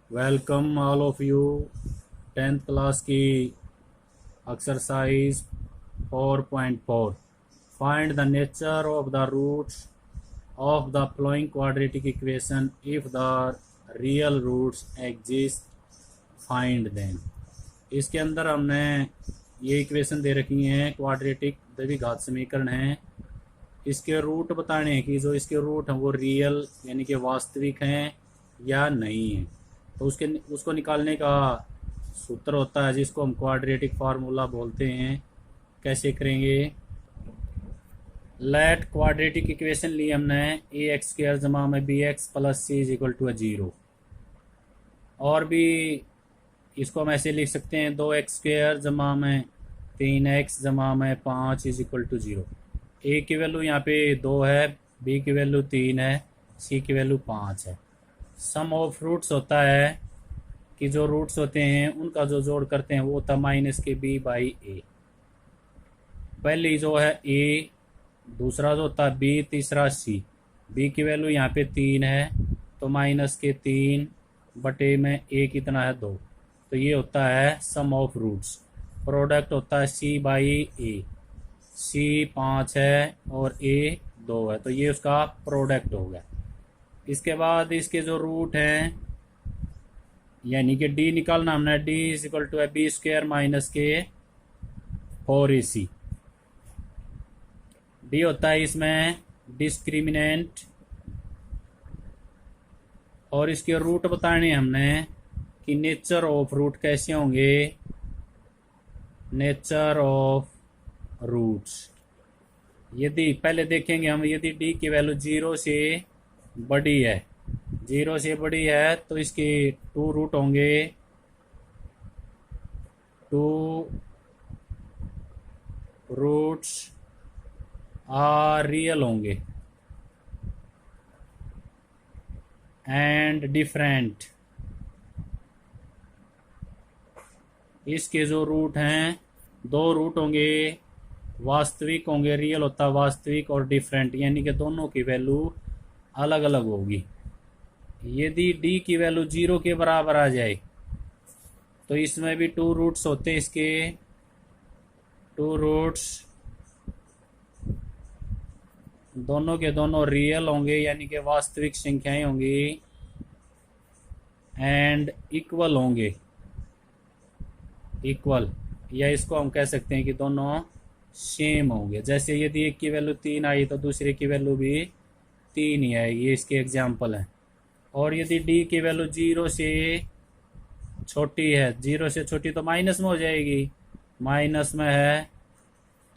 Welcome all of you 10th class की exercise 4.4 find the nature of the roots of the following quadratic equation if the real roots exist find them. इसके अंदर हमने ये equation दे रखी हैं, quadratic द्विघात समीकरण हैं। इसके रूट बताने हैं कि जो इसके रूट हैं वो रियल यानी कि वास्तविक हैं या नहीं हैं। तो उसको निकालने का सूत्र होता है जिसको हम क्वाड्रेटिक फार्मूला बोलते हैं। कैसे करेंगे? लेट क्वाड्रेटिक इक्वेशन ली हमने ए एक्स स्क्वायर जमा में b x plus c is equal to 0। और भी इसको हम ऐसे लिख सकते हैं 2x स्क्वायर जमा में 3x जमा में 5 इज इक्वल टू 0। ए की वैल्यू यहाँ पे 2 है, बी की वैल्यू 3 है, सी की वैल्यू 5 है। सम ऑफ रूट्स होता है कि जो रूट्स होते हैं उनका जो जोड़ करते हैं वो होता है माइनस के बी बाई ए। पहली जो है ए, दूसरा जो होता है बी, तीसरा सी। बी की वैल्यू यहाँ पे 3 है तो माइनस के 3 बटे में ए कितना है 2। तो ये होता है सम ऑफ रूट्स। प्रोडक्ट होता है सी बाई ए। सी 5 है और ए 2 है तो ये उसका प्रोडक्ट हो गया। इसके बाद इसके जो रूट हैं यानी कि डी निकालना हमने। डी इज इक्वल टू है बी स्क्वायर माइनस के 4ac। डी होता है इसमें डिस्क्रिमिनेंट और इसके रूट बताने हमने कि नेचर ऑफ रूट कैसे होंगे। नेचर ऑफ रूट्स यदि पहले देखेंगे हम, यदि डी की वैल्यू 0 से बड़ी है, 0 से बड़ी है तो इसके 2 रूट होंगे। 2 रूट्स आर रियल होंगे एंड डिफरेंट। इसके जो रूट हैं 2 रूट होंगे, वास्तविक होंगे। रियल होता है वास्तविक और डिफरेंट यानी कि दोनों की वैल्यू अलग अलग होगी। यदि डी की वैल्यू 0 के बराबर आ जाए तो इसमें भी 2 रूट्स होते हैं। इसके 2 रूट्स दोनों के दोनों रियल होंगे यानी कि वास्तविक संख्याएं होंगी एंड इक्वल होंगे। इक्वल या इसको हम कह सकते हैं कि दोनों सेम होंगे। जैसे यदि एक की वैल्यू 3 आई तो दूसरे की वैल्यू भी 3 ही आएगी। ये इसके एग्जाम्पल हैं। और यदि डी की वैल्यू 0 से छोटी है, 0 से छोटी तो माइनस में हो जाएगी, माइनस में है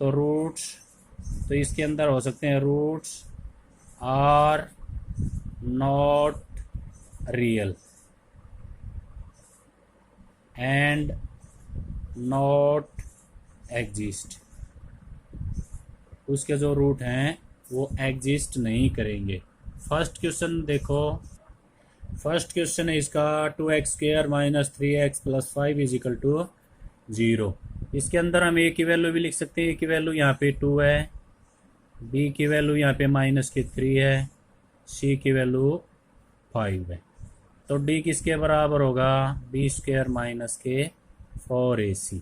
तो रूट्स, तो इसके अंदर हो सकते हैं roots are not real and not exist. उसके जो रूट हैं वो एग्जिस्ट नहीं करेंगे। फर्स्ट क्वेश्चन देखो। फर्स्ट क्वेश्चन है इसका 2x square minus 3x plus 5 is equal to 0। इसके अंदर हम ए की वैल्यू भी लिख सकते हैं। ए की वैल्यू यहाँ पे 2 है, बी की वैल्यू यहाँ पे माइनस के 3 है, सी की वैल्यू 5 है। तो डी किसके बराबर होगा? बी स्क्वायर माइनस के 4ac।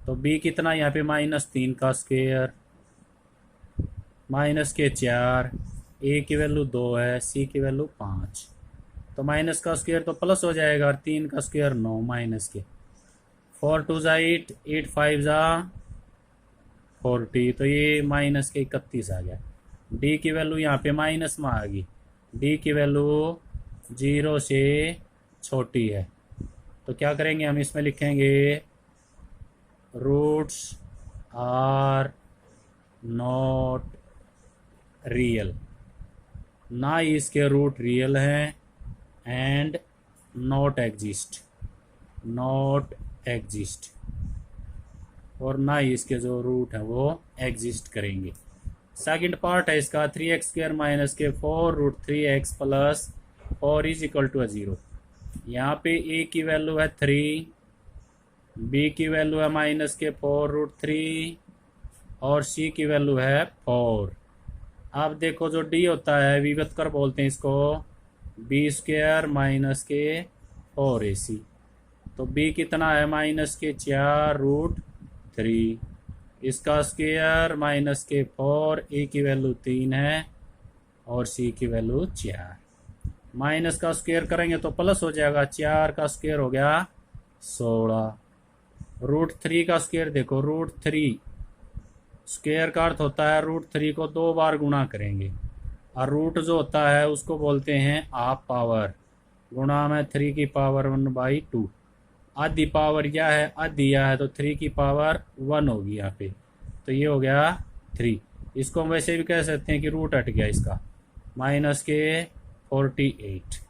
तो बी कितना यहाँ पे माइनस 3 का स्क्वायर माइनस के 4, ए की वैल्यू 2 है, सी की वैल्यू 5। तो माइनस का स्क्वायर तो प्लस हो जाएगा और 3 का स्क्वायर 9 माइनस के 4 2 जा 8, 8 5 जा 40 तो ये माइनस के 31 आ गया। डी की वैल्यू यहाँ पे माइनस में आ गई। डी की वैल्यू 0 से छोटी है तो क्या करेंगे हम, इसमें लिखेंगे रूट्स आर नॉट रियल, ना ही इसके रूट रियल हैं and not exist, not exist, और ना ही इसके जो रूट हैं वो एग्जिस्ट करेंगे। सेकंड पार्ट है इसका 3x स्क्वायर माइनस के 4 root 3x plus 4 is equal to 0। यहाँ पे ए की वैल्यू है 3, बी की वैल्यू है माइनस के 4 रूट 3 और सी की वैल्यू है 4। अब देखो जो डी होता है विभक्त कर बोलते हैं इसको, बी स्क्वायर माइनस के 4ac। तो b कितना है माइनस के 4√3, इसका स्क्वायर माइनस के 4, a की वैल्यू 3 है और c की वैल्यू 4। माइनस का स्क्वायर करेंगे तो प्लस हो जाएगा, 4 का स्क्वायर हो गया 16। √3 का स्क्वायर देखो, √3 स्क्वायर का अर्थ होता है √3 को 2 बार गुणा करेंगे, और रूट जो होता है उसको बोलते हैं हाफ पावर, गुणा में 3 की पावर 1/2। आधी पावर क्या है, आधी दिया है तो 3 की पावर 1 होगी यहाँ पे, तो ये हो गया 3। इसको हम वैसे भी कह सकते हैं कि रूट हट गया इसका, माइनस के 48।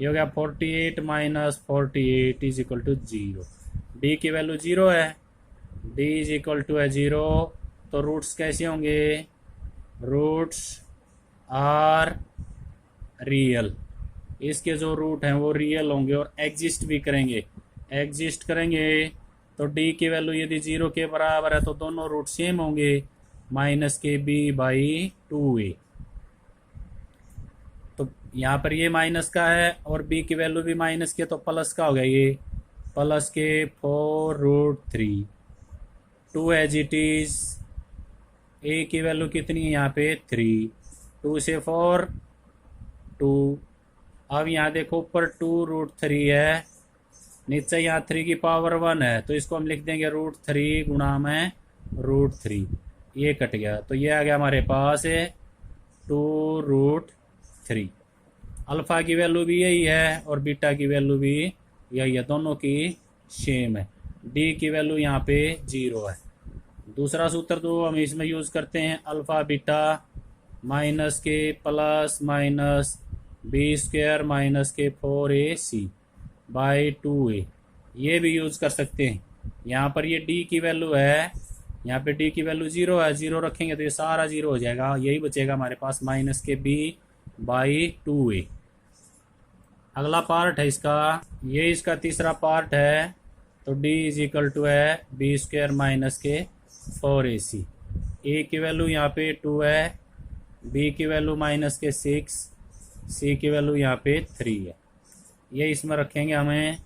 ये हो गया 48 minus 48 is equal to 0। D की वैल्यू 0 है, डी इज इक्वल टू है 0। तो रूट्स कैसे होंगे, रूट्स आर रियल, इसके जो रूट हैं वो रियल होंगे और एग्जिस्ट भी करेंगे। एग्जिस्ट करेंगे तो डी की वैल्यू यदि 0 के बराबर है तो दोनों रूट सेम होंगे, माइनस के b/2a। तो यहाँ पर ये माइनस का है और b की वैल्यू भी माइनस के, तो प्लस का हो गया, ये प्लस के 4√3। 2 एज इट इज, a की वैल्यू कितनी है यहाँ पे 3, 2 से 4 2। अब यहाँ देखो ऊपर 2√3 है, नीचे यहाँ 3 की पावर 1 है, तो इसको हम लिख देंगे √3 गुणा में √3। ये कट गया तो ये आ गया हमारे पास है 2√3। अल्फ़ा की वैल्यू भी यही है और बीटा की वैल्यू भी यही है, दोनों की सेम है। डी की वैल्यू यहाँ पे 0 है। दूसरा सूत्र तो हम इसमें यूज़ करते हैं अल्फ़ा बीटा माइनस के प्लस माइनस b² माइनस के 4ac/2a, ये भी यूज़ कर सकते हैं। यहाँ पर ये d की वैल्यू है, यहाँ पे d की वैल्यू 0 है, 0 रखेंगे तो ये सारा 0 हो जाएगा, यही बचेगा हमारे पास माइनस के b/2a। अगला पार्ट है इसका, ये इसका तीसरा पार्ट है, तो d इज इक्वल टू है b² माइनस के 4ac। a की वैल्यू यहाँ पे 2 है, b की वैल्यू माइनस के 6, c की वैल्यू यहाँ पे 3 है। ये इसमें रखेंगे हमें,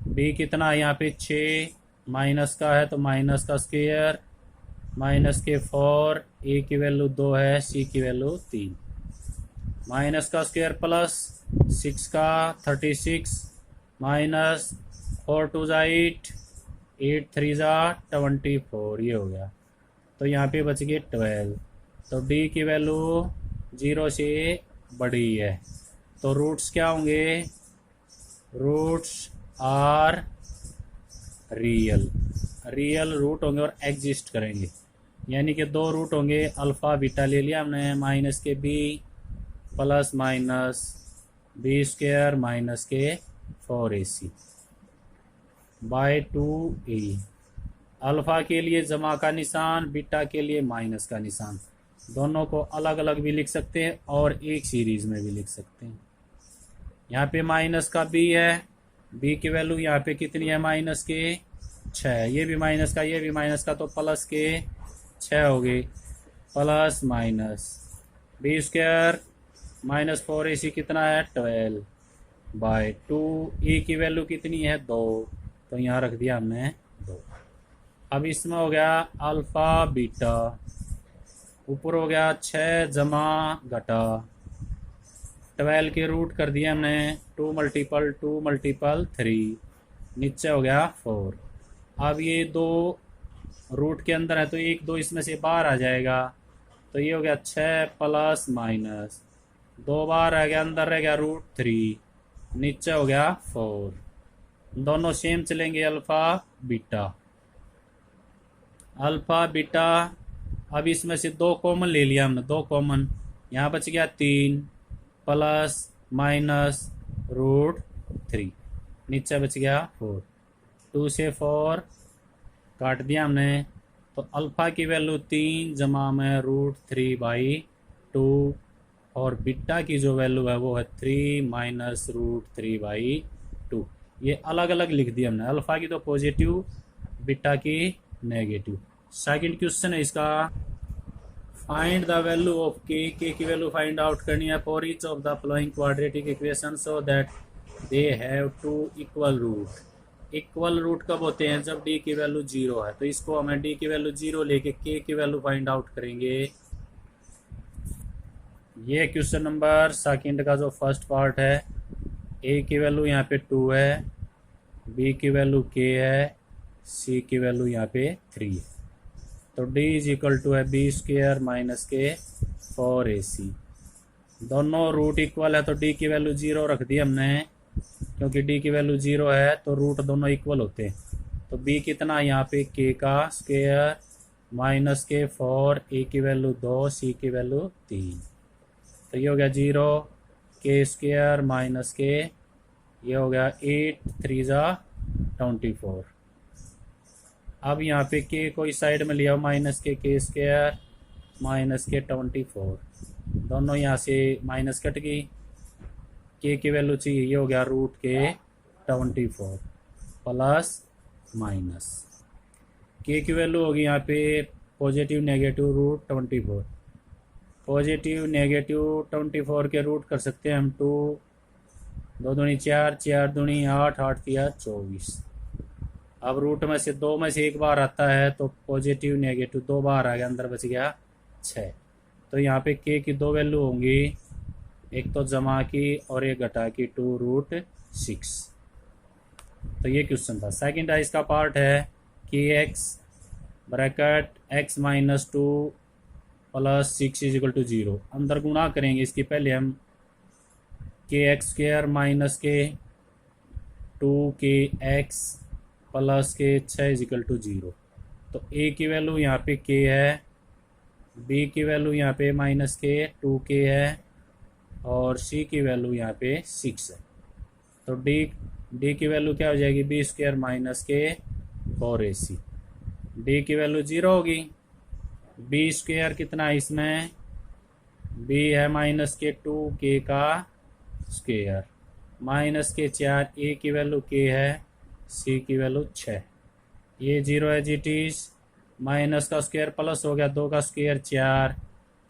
b कितना है यहाँ पे 6, माइनस का है तो माइनस का स्क्वायर माइनस के 4, a की वैल्यू 2 है, c की वैल्यू 3, माइनस का स्क्वायर प्लस 6 का 36 माइनस 4 2 8, 8 3 24, ये हो गया। तो यहाँ पे बच गए 12। तो d की वैल्यू 0 से बड़ी है, तो रूट्स क्या होंगे, roots are real, real root होंगे और एग्जिस्ट करेंगे, यानी कि 2 रूट होंगे। अल्फ़ा बीटा ले लिया हमने, माइनस के b plus minus b² minus के 4ac/2a। अल्फ़ा के लिए जमा का निशान, बीटा के लिए माइनस का निशान, दोनों को अलग अलग भी लिख सकते हैं और एक सीरीज में भी लिख सकते हैं। यहाँ पे माइनस का b है, b की वैल्यू यहाँ पे कितनी है माइनस के 6, ये भी माइनस का, ये भी माइनस का, तो प्लस के 6 हो गए, plus minus b² minus 4ac कितना है 12/2। a की वैल्यू कितनी है 2, तो यहाँ रख दिया हमने 2। अब इसमें हो गया अल्फ़ा बीटा, ऊपर हो गया 6 जमा घटा 12 के रूट कर दिया हमने 2 × 3, नीचे हो गया 4। अब ये 2 रूट के अंदर है तो 1 2 इसमें से बाहर आ जाएगा, तो ये हो गया 6 प्लस माइनस 2 बार रह गया, अंदर रह गया √3, नीचे हो गया 4। दोनों सेम चलेंगे अल्फ़ा बीटा, अल्फ़ा बीटा। अब इसमें से 2 कॉमन ले लिया हमने, 2 कॉमन, यहाँ बच गया 3 प्लस माइनस √3, नीचे बच गया 4। 2 से 4 काट दिया हमने, तो अल्फ़ा की वैल्यू 3 जमा में √3/2 और बीटा की जो वैल्यू है वो है 3 माइनस √3/2। ये अलग अलग लिख दिया हमने, अल्फ़ा की तो पॉजिटिव, बीटा की नेगेटिव। सेकंड क्वेश्चन है इसका, find the value of k, k की वैल्यू फाइंड आउट करनी है for each of the following quadratic equation so that they have two equal root. Equal root कब होते हैं? जब डी की वैल्यू 0 है। तो इसको हमें डी की वैल्यू 0 लेके के की वैल्यू फाइंड आउट करेंगे। ये क्वेश्चन नंबर सेकंड का जो फर्स्ट पार्ट है, ए की वैल्यू यहाँ पे 2 है, बी की वैल्यू के है, सी की वैल्यू यहाँ पे 3 है। तो डी इज इक्वल टू है बी स्क्वेयर माइनस के 4ac। दोनों रूट इक्वल है तो डी की वैल्यू 0 रख दी हमने, क्योंकि डी की वैल्यू 0 है तो रूट दोनों इक्वल होते हैं। तो बी कितना यहाँ पे के का स्क्वेयर माइनस के 4, ए की वैल्यू 2, सी की वैल्यू 3। तो ये हो गया 0, के स्क्वेयर माइनस के, ये हो गया 8, 3 जा 24। अब यहाँ पे के को इस साइड में लिया माइनस के स्क्वेयर माइनस के 24, दोनों यहाँ से माइनस कट गई। के की वैल्यू चाहिए, ये हो गया रूट के 24 प्लस माइनस के की वैल्यू होगी यहाँ पे positive negative root 24। Positive negative 24 के रूट कर सकते हैं हम 2, 2 दूनी 4, 4 दूनी 8, 8 तिया 24। अब रूट में से 2 में से एक बार आता है तो पॉजिटिव नेगेटिव 2 बार आ गया, अंदर बच गया 6। तो यहाँ पे के की 2 वैल्यू होंगी, एक तो जमा की और एक घटा की 2√6। तो ये क्वेश्चन था। सेकंड है इसका पार्ट है कि x bracket x minus 2 plus 6 is equal to 0। अंदर गुणा करेंगे इसकी, पहले हम के एक्स स्क्वेयर माइनस के 2kx प्लस के 6 इज इक्वल टू 0। तो a की वैल्यू यहाँ पे k है, b की वैल्यू यहाँ पे माइनस के 2k है और c की वैल्यू यहाँ पे 6 है। तो d की वैल्यू क्या हो जाएगी? बी स्क्वेयर माइनस के 4ac। d की वैल्यू 0 होगी। बी स्क्वेयर कितना है इसमें? b है माइनस के 2k का स्क्वेयर माइनस के 4, a की वैल्यू k है, c की वैल्यू 6। ये 0 है जी टीज, माइनस का स्क्वायर प्लस हो गया, 2 का स्क्वायर 4,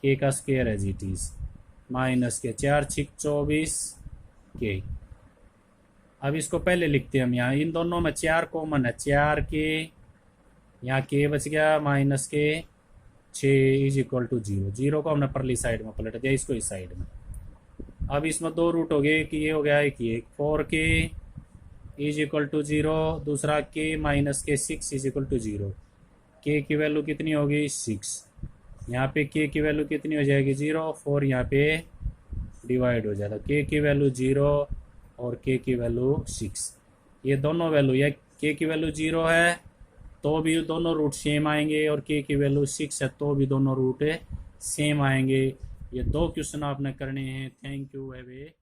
के का स्क्वायर है जी टीज माइनस के 4 6 24 के। अब इसको पहले लिखते हैं हम, यहाँ इन दोनों में 4 कॉमन है, 4 के, यहाँ के बच गया माइनस के 6 इज इक्वल टू 0। 0 को हमने परली साइड में पलट दिया, इसको इस साइड में। अब इसमें 2 रूट हो गए कि ये हो गया एक ये 4k इज इक्वल टू 0, दूसरा k माइनस के 6 इज इक्वल टू 0। k की वैल्यू कितनी होगी? 6। यहाँ पे k की वैल्यू कितनी हो जाएगी? 0। 4 यहाँ पे डिवाइड हो जाएगा, k की वैल्यू 0 और k की वैल्यू 6। ये दोनों वैल्यू, या k की वैल्यू 0 है तो भी दोनों रूट सेम आएंगे और k की वैल्यू 6 है तो भी दोनों रूट सेम आएंगे। ये 2 क्वेश्चन आपने करने हैं। Thank you. Have a